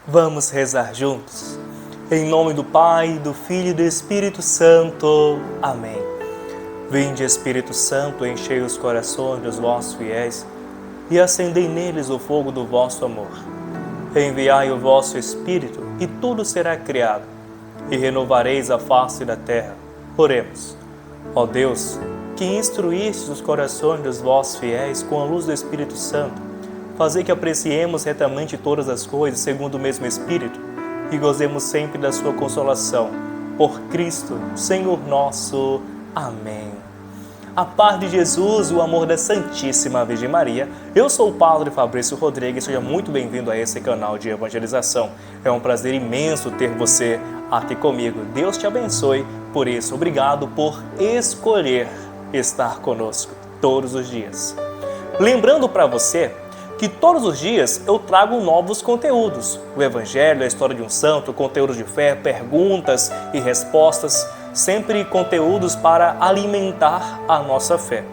Vamos rezar juntos? Em nome do Pai, do Filho e do Espírito Santo. Amém. Vinde, Espírito Santo, enchei os corações dos vossos fiéis e acendei neles o fogo do vosso amor. Enviai o vosso Espírito e tudo será criado, e renovareis a face da terra. Oremos. Ó Deus, que instruístes os corações dos vossos fiéis com a luz do Espírito Santo, fazei que apreciemos retamente todas as coisas segundo o mesmo Espírito e gozemos sempre da sua consolação. Por Cristo, Senhor nosso. Amém. A paz de Jesus e o amor da Santíssima Virgem Maria. Eu sou o Padre Fabrício Rodrigues, seja muito bem-vindo a esse canal de evangelização. É um prazer imenso ter você aqui comigo. Deus te abençoe por isso. Obrigado por escolher estar conosco todos os dias. Lembrando para você que todos os dias eu trago novos conteúdos. O Evangelho, a história de um santo, conteúdos de fé, perguntas e respostas, sempre conteúdos para alimentar a nossa fé.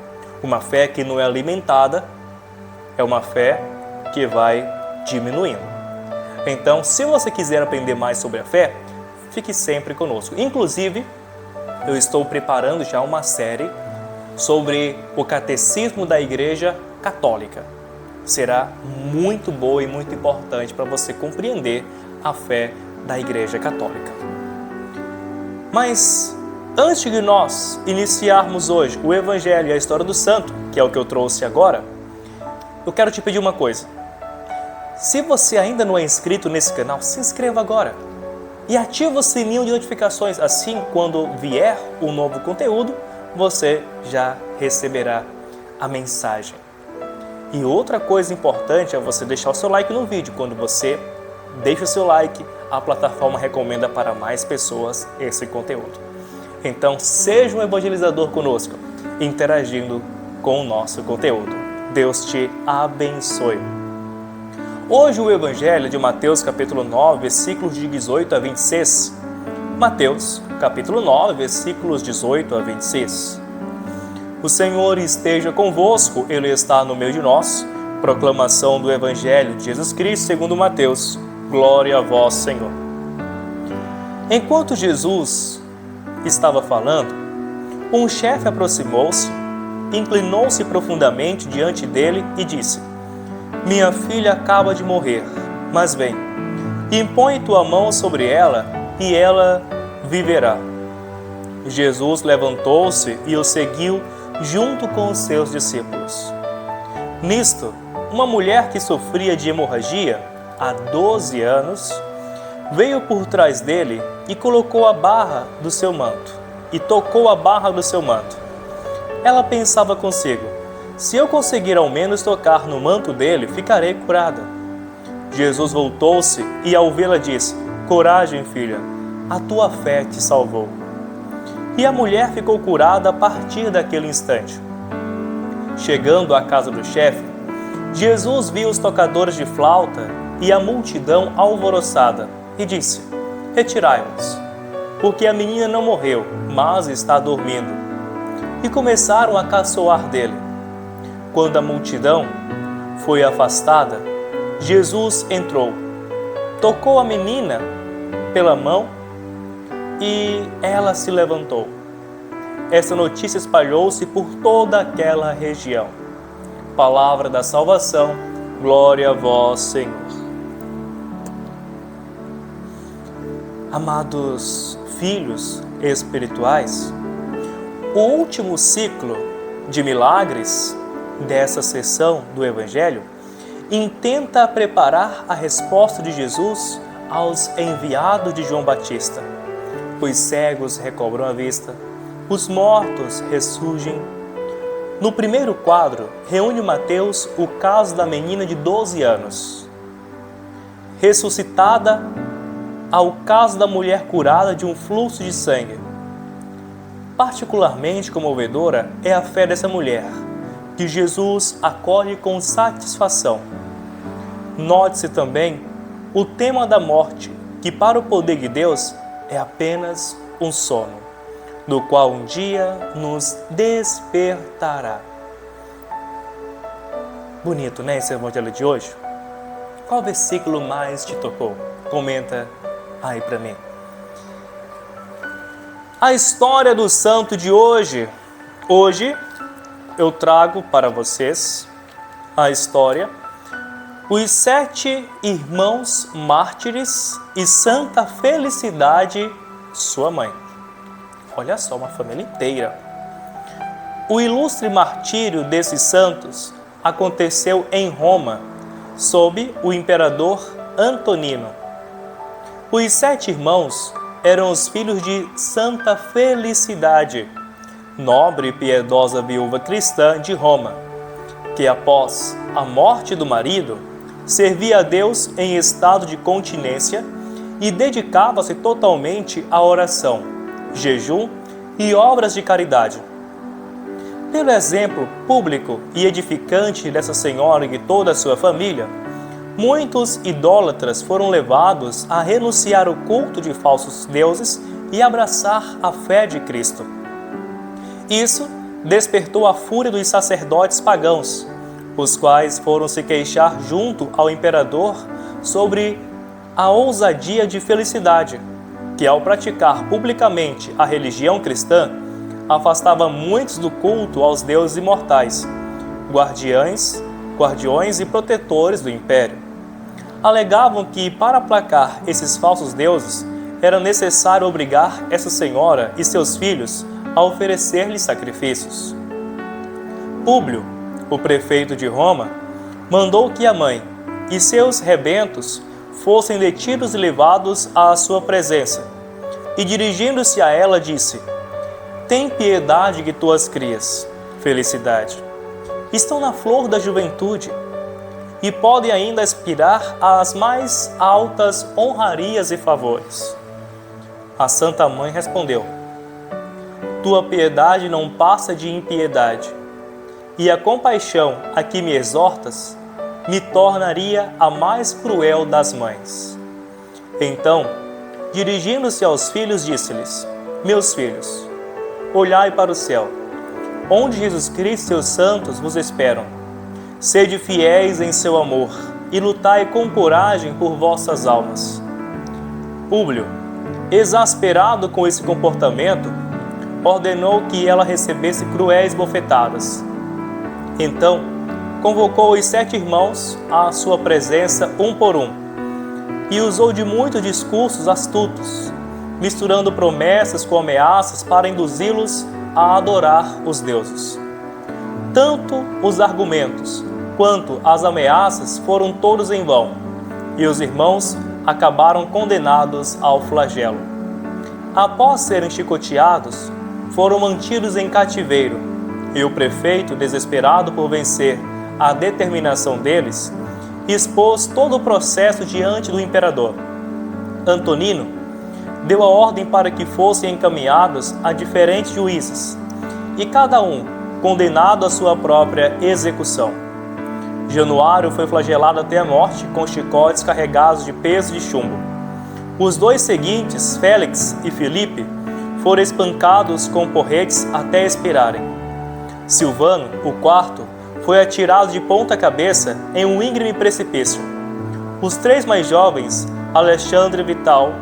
Uma fé que não é alimentada é uma fé que vai diminuindo. Então, se você quiser aprender mais sobre a fé, fique sempre conosco. Inclusive, eu estou preparando já uma série sobre o Catecismo da Igreja Católica. Será muito boa e muito importante para você compreender a fé da Igreja Católica. Mas antes de nós iniciarmos hoje o Evangelho e a história do santo, que é o que eu trouxe agora, eu quero te pedir uma coisa. Se você ainda não é inscrito nesse canal, se inscreva agora e ative o sininho de notificações. Assim, quando vier um novo conteúdo, você já receberá a mensagem. E outra coisa importante é você deixar o seu like no vídeo. Quando você deixa o seu like, a plataforma recomenda para mais pessoas esse conteúdo. Então, seja um evangelizador conosco, interagindo com o nosso conteúdo. Deus te abençoe. Hoje o Evangelho é de Mateus capítulo 9, versículos de 18 a 26. Mateus capítulo 9, versículos 18 a 26. O Senhor esteja convosco, Ele está no meio de nós. Proclamação do Evangelho de Jesus Cristo segundo Mateus. Glória a vós, Senhor. Enquanto Jesus estava falando, um chefe aproximou-se, inclinou-se profundamente diante dele e disse: Minha filha acaba de morrer, mas vem, impõe tua mão sobre ela e ela viverá. Jesus levantou-se e o seguiu junto com os seus discípulos. Nisto, uma mulher que sofria de hemorragia há 12 anos, veio por trás dele e colocou a barra do seu manto, e tocou a barra do seu manto. Ela pensava consigo: se eu conseguir ao menos tocar no manto dele, ficarei curada. Jesus voltou-se e ao vê-la disse: Coragem, filha, a tua fé te salvou. E a mulher ficou curada a partir daquele instante. Chegando à casa do chefe, Jesus viu os tocadores de flauta e a multidão alvoroçada e disse: Retirai-vos, porque a menina não morreu, mas está dormindo. E começaram a caçoar dele. Quando a multidão foi afastada, Jesus entrou, tocou a menina pela mão e ela se levantou. Essa notícia espalhou-se por toda aquela região. Palavra da salvação, glória a vós, Senhor. Amados filhos espirituais, o último ciclo de milagres dessa sessão do Evangelho intenta preparar a resposta de Jesus aos enviados de João Batista. Os cegos recobram a vista, os mortos ressurgem. No primeiro quadro, reúne Mateus o caso da menina de 12 anos, ressuscitada, ao caso da mulher curada de um fluxo de sangue. Particularmente comovedora é a fé dessa mulher, que Jesus acolhe com satisfação. Note-se também o tema da morte, que para o poder de Deus é apenas um sono, do qual um dia nos despertará. Bonito, né, esse evangelho de hoje? Qual versículo mais te tocou? Comenta aí para mim. A história do santo de hoje. Hoje eu trago para vocês a história Os 7 Irmãos Mártires e Santa Felicidade, sua mãe. Olha só, uma família inteira. O ilustre martírio desses santos aconteceu em Roma, sob o imperador Antonino. Os 7 irmãos eram os filhos de Santa Felicidade, nobre e piedosa viúva cristã de Roma, que após a morte do marido, servia a Deus em estado de continência e dedicava-se totalmente à oração, jejum e obras de caridade. Pelo exemplo público e edificante dessa senhora e de toda a sua família, muitos idólatras foram levados a renunciar ao culto de falsos deuses e abraçar a fé de Cristo. Isso despertou a fúria dos sacerdotes pagãos, os quais foram se queixar junto ao imperador sobre a ousadia de Felicidade, que ao praticar publicamente a religião cristã, afastava muitos do culto aos deuses imortais, guardiões e protetores do império. Alegavam que, para aplacar esses falsos deuses, era necessário obrigar essa senhora e seus filhos a oferecer-lhes sacrifícios. Públio, o prefeito de Roma, mandou que a mãe e seus rebentos fossem detidos e levados à sua presença, e dirigindo-se a ela disse: tem piedade de tuas crias, Felicidade. Estão na flor da juventude e podem ainda aspirar às mais altas honrarias e favores. A Santa Mãe respondeu: tua piedade não passa de impiedade, e a compaixão a que me exortas me tornaria a mais cruel das mães. Então, dirigindo-se aos filhos, disse-lhes: meus filhos, olhai para o céu, onde Jesus Cristo e seus santos vos esperam. Sede fiéis em seu amor e lutai com coragem por vossas almas. Públio, exasperado com esse comportamento, ordenou que ela recebesse cruéis bofetadas. Então, convocou os 7 irmãos à sua presença um por um e usou de muitos discursos astutos, misturando promessas com ameaças para induzi-los a adorar os deuses. Tanto os argumentos quanto as ameaças foram todos em vão, e os irmãos acabaram condenados ao flagelo. Após serem chicoteados, foram mantidos em cativeiro, e o prefeito, desesperado por vencer a determinação deles, expôs todo o processo diante do imperador. Antonino deu a ordem para que fossem encaminhados a diferentes juízes, e cada um condenado à sua própria execução. Januário foi flagelado até a morte com chicotes carregados de peso de chumbo. Os 2 seguintes, Félix e Filipe, foram espancados com porretes até expirarem. Silvano, o 4º, foi atirado de ponta cabeça em um íngreme precipício. Os 3 mais jovens, Alexandre Vital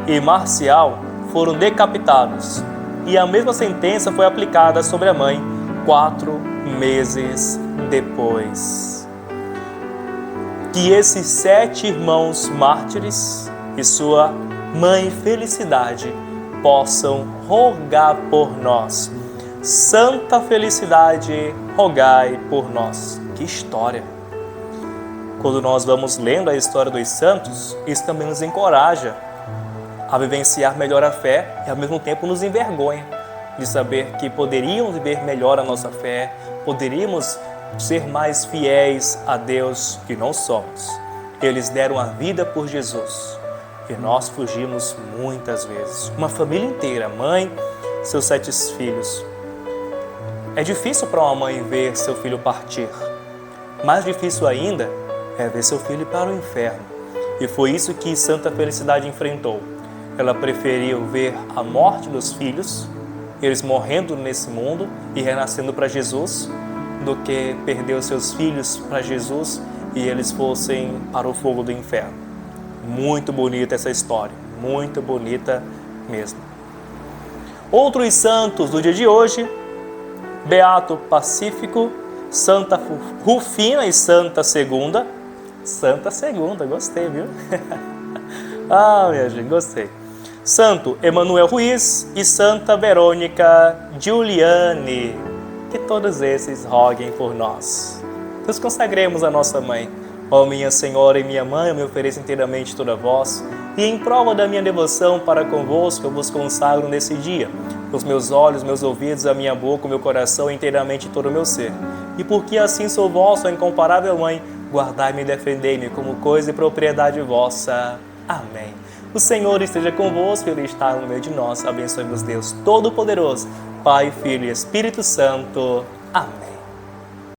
e Marcial, foram decapitados, e a mesma sentença foi aplicada sobre a mãe 4 meses depois. Que esses 7 irmãos mártires e sua mãe Felicidade possam rogar por nós. Santa Felicidade, rogai por nós. Que história! Quando nós vamos lendo a história dos santos, isso também nos encoraja a vivenciar melhor a fé e ao mesmo tempo nos envergonha de saber que poderíamos viver melhor a nossa fé, poderíamos ser mais fiéis a Deus que não somos. Eles deram a vida por Jesus e nós fugimos muitas vezes. Uma família inteira, mãe, seus 7 filhos. É difícil para uma mãe ver seu filho partir. Mais difícil ainda é ver seu filho ir para o inferno. E foi isso que Santa Felicidade enfrentou. Ela preferiu ver a morte dos filhos, eles morrendo nesse mundo e renascendo para Jesus, do que perder os seus filhos para Jesus e eles fossem para o fogo do inferno. Muito bonita essa história, muito bonita mesmo. Outros santos do dia de hoje: Beato Pacífico, Santa Rufina e Santa Segunda. Santa Segunda, gostei, viu? Ah, minha gente, gostei. Santo Emanuel Ruiz e Santa Verônica Giuliani. Que todos esses roguem por nós. Nos consagremos a nossa mãe. Ó minha Senhora e minha Mãe, eu me ofereço inteiramente toda a vós, e em prova da minha devoção para convosco eu vos consagro nesse dia, os meus olhos, meus ouvidos, a minha boca, o meu coração, inteiramente todo o meu ser. E porque assim sou vossa, incomparável Mãe, guardai-me e defendei-me como coisa e propriedade vossa. Amém. O Senhor esteja convosco, Ele está no meio de nós. Abençoe-vos Deus Todo-Poderoso, Pai, Filho e Espírito Santo. Amém.